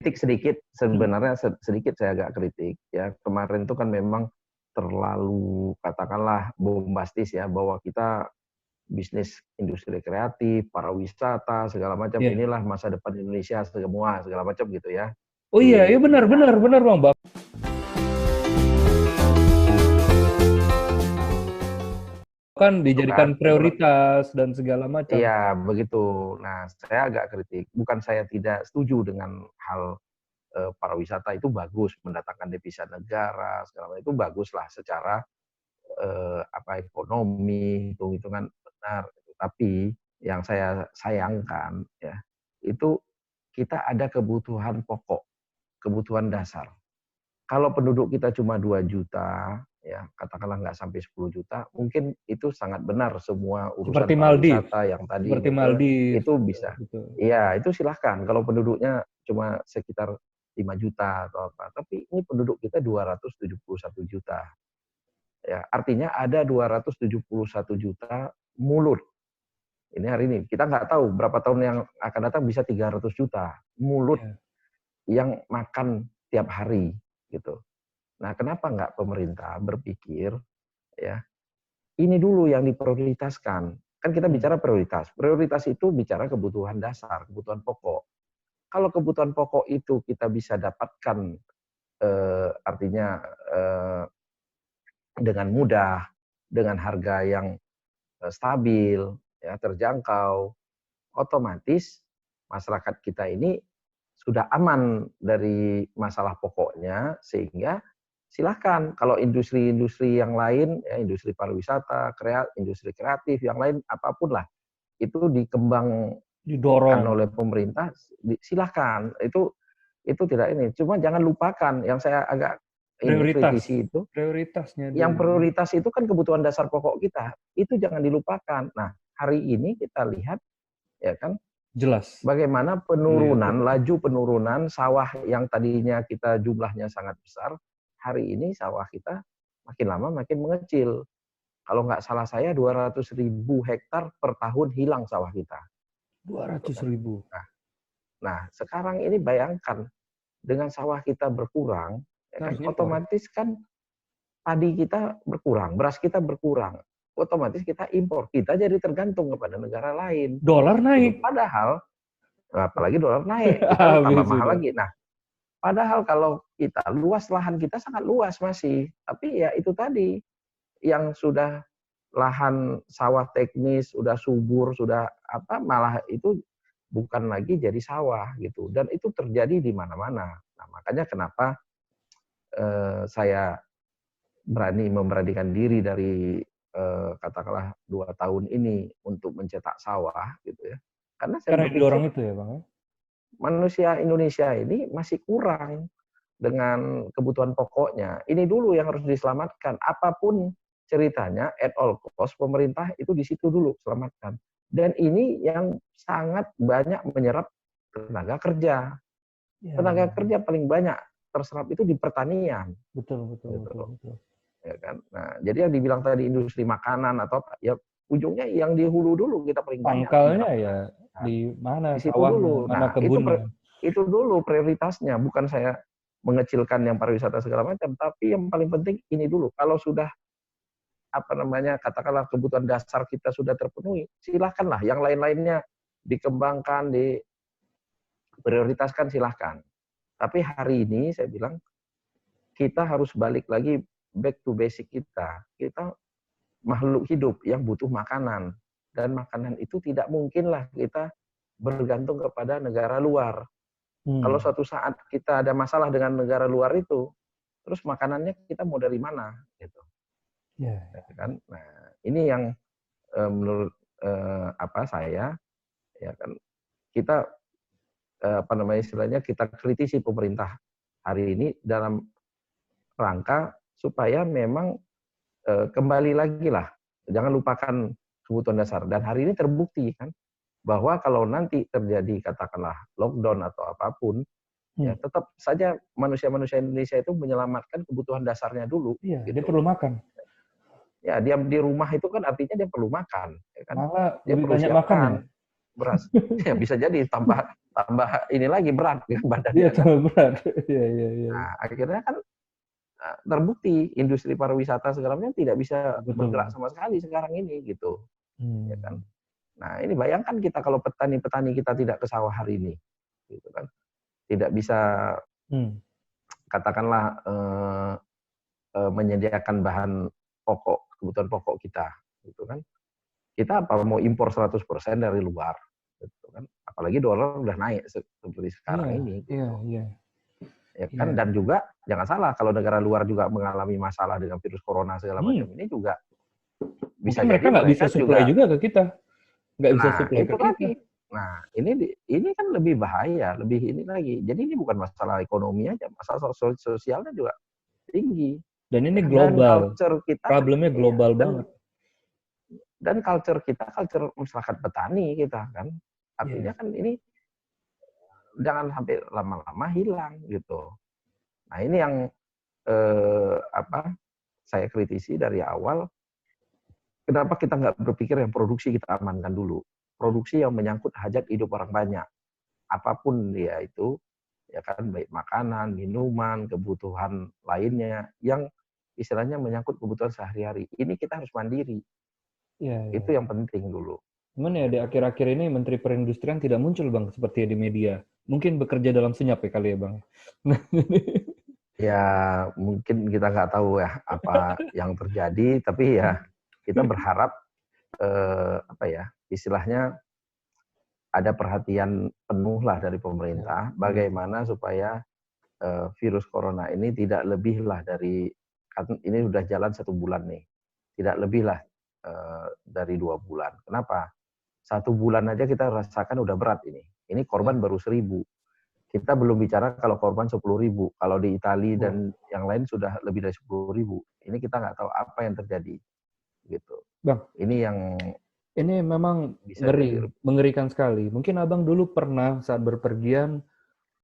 kritik sedikit, sebenarnya sedikit saya agak kritik ya. Kemarin itu kan memang terlalu katakanlah bombastis ya, bahwa kita bisnis industri kreatif, pariwisata, segala macam, Iya. inilah masa depan Indonesia semua, segala macam gitu ya. Oh iya, iya benar Bang. Kan dijadikan prioritas dan segala macam. Iya, begitu. Nah, saya agak kritik. Bukan saya tidak setuju dengan hal pariwisata itu bagus, mendatangkan devisa negara, segala macam itu baguslah secara ekonomi, hitung-hitungan benar. Tapi yang saya sayangkan ya, itu kita ada kebutuhan pokok, kebutuhan dasar. Kalau penduduk kita cuma 2 juta, ya katakanlah nggak sampai 10 juta, mungkin itu sangat benar semua urusan Seperti Maldives. pariwisata yang tadi Seperti Maldives. itu bisa. Iya, itu silahkan kalau penduduknya cuma sekitar 5 juta atau apa. Tapi ini penduduk kita 271 juta. Ya, artinya ada 271 juta mulut. Ini hari ini. Kita nggak tahu berapa tahun yang akan datang bisa 300 juta mulut yang makan tiap hari gitu. Nah, kenapa nggak pemerintah berpikir ya, ini dulu yang diprioritaskan. Kan kita bicara prioritas. Prioritas itu bicara kebutuhan dasar, kebutuhan pokok. Kalau kebutuhan pokok itu kita bisa dapatkan artinya dengan mudah, dengan harga yang stabil, ya, terjangkau, otomatis masyarakat kita ini sudah aman dari masalah pokoknya, sehingga silahkan kalau industri-industri yang lain, ya, industri pariwisata, industri kreatif, yang lain apapun lah, itu didorong oleh pemerintah, silahkan. Itu tidak ini. Cuma jangan lupakan yang saya agak kritisi itu, prioritasnya yang prioritas itu kan kebutuhan dasar pokok kita, itu jangan dilupakan. Nah, hari ini kita lihat ya kan, jelas bagaimana laju penurunan sawah yang tadinya kita jumlahnya sangat besar, hari ini sawah kita makin lama makin mengecil. Kalau nggak salah saya 200.000 hektar per tahun hilang sawah kita. 200.000. Nah, sekarang ini bayangkan dengan sawah kita berkurang, ya kan, otomatis kan padi kita berkurang, beras kita berkurang, otomatis kita impor, kita jadi tergantung kepada negara lain. Dolar naik. Padahal, apalagi dolar naik, kita tambah mahal lagi. Nah, padahal kalau kita luas, lahan kita sangat luas masih, tapi ya itu tadi, yang sudah lahan sawah teknis, sudah subur, sudah apa, malah itu bukan lagi jadi sawah gitu, dan itu terjadi di mana-mana. Nah, makanya kenapa saya memberanikan diri dari katakanlah 2 tahun ini untuk mencetak sawah gitu ya. Karena saya berpikir itu ya, Bang. Manusia Indonesia ini masih kurang dengan kebutuhan pokoknya. Ini dulu yang harus diselamatkan. Apapun ceritanya, at all cost, pemerintah itu di situ dulu selamatkan. Dan ini yang sangat banyak menyerap tenaga kerja. Tenaga kerja paling banyak terserap itu di pertanian. Betul. Ya kan? Nah, jadi yang dibilang tadi industri makanan atau apa, ya ujungnya yang di hulu dulu kita paling banyak. Pangkalnya ya di mana di situ sawahnya, dulu. mana Nah, kebunnya. itu dulu prioritasnya. Bukan saya mengecilkan yang pariwisata segala macam, tapi yang paling penting ini dulu. Kalau sudah katakanlah kebutuhan dasar kita sudah terpenuhi, silahkanlah yang lain-lainnya dikembangkan, diprioritaskan, silahkan. Tapi hari ini saya bilang kita harus balik lagi back to basic kita. Kita makhluk hidup yang butuh makanan, dan makanan itu tidak mungkinlah kita bergantung kepada negara luar. Kalau suatu saat kita ada masalah dengan negara luar itu, terus makanannya kita mau dari mana? Gitu. Kan? Nah, ini yang menurut saya, ya kan, kita istilahnya kita kritisi pemerintah hari ini dalam rangka supaya memang kembali lagi lah, jangan lupakan kebutuhan dasar. Dan hari ini terbukti kan, bahwa kalau nanti terjadi katakanlah lockdown atau apapun, ya tetap saja manusia-manusia Indonesia itu menyelamatkan kebutuhan dasarnya dulu. Iya, gitu. dia perlu makan. Ya, dia di rumah itu kan artinya dia perlu makan. Ya kan? Malah dia lebih perlu banyak siapkan. makan ya? beras. Ya bisa jadi tambah ini lagi berat kan Iya, badannya kan. tambah berat. Iya, iya, iya. Nah, akhirnya kan terbukti industri pariwisata segala macam tidak bisa bergerak Betul. sama sekali sekarang ini gitu, ya kan. Hmm. Nah, ini bayangkan kita kalau petani-petani kita tidak ke sawah hari ini, gitu kan. Tidak bisa Hmm. katakanlah menyediakan bahan pokok, kebutuhan pokok kita, gitu kan. Kita apa mau impor 100% dari luar, gitu kan. Apalagi dolar udah naik seperti Iya, sekarang ini, iya, gitu. iya. Ya kan, Iya. dan juga jangan salah kalau negara luar juga mengalami masalah dengan virus corona segala macam ini juga bisa Mungkin mereka jadi nggak bisa mereka supply juga. juga ke kita. Nggak bisa Nah, supply itu ke kita. lagi. Nah, ini kan lebih bahaya, lebih ini lagi. Jadi ini bukan masalah ekonomi aja, masalah sosialnya juga tinggi. Dan ini Ya kan? Dan global. culture kita kan, Problemnya iya, global banget. dan culture kita culture masyarakat petani kita kan. Artinya Iya. kan ini jangan sampai lama-lama hilang gitu. Nah, ini yang saya kritisi dari awal. Kenapa kita nggak berpikir yang produksi kita amankan dulu? Produksi yang menyangkut hajat hidup orang banyak. Apapun dia itu, ya kan, baik makanan, minuman, kebutuhan lainnya, yang istilahnya menyangkut kebutuhan sehari-hari. Ini kita harus mandiri. Iya, iya. Itu yang penting dulu. Cuman ya di akhir-akhir ini Menteri Perindustrian tidak muncul, Bang, seperti di media. Mungkin bekerja dalam senyap ya kali ya, Bang. Ya, mungkin kita nggak tahu ya apa yang terjadi, tapi ya kita berharap istilahnya ada perhatian penuh lah dari Ya, pemerintah, iya. bagaimana supaya virus corona ini tidak lebih lah dari, kan ini udah jalan 1 bulan nih, tidak lebih lah dari 2 bulan. Kenapa? 1 bulan aja kita rasakan udah berat ini. Ini korban Ya. baru 1.000. Kita belum bicara kalau korban 10.000. Kalau di Italia Wah, dan yang lain sudah lebih dari 10.000. Ini kita nggak tahu apa yang terjadi, gitu. Bang, Ini yang ini memang bisa jadi. ngeri, mengerikan sekali. Mungkin Abang dulu pernah saat berpergian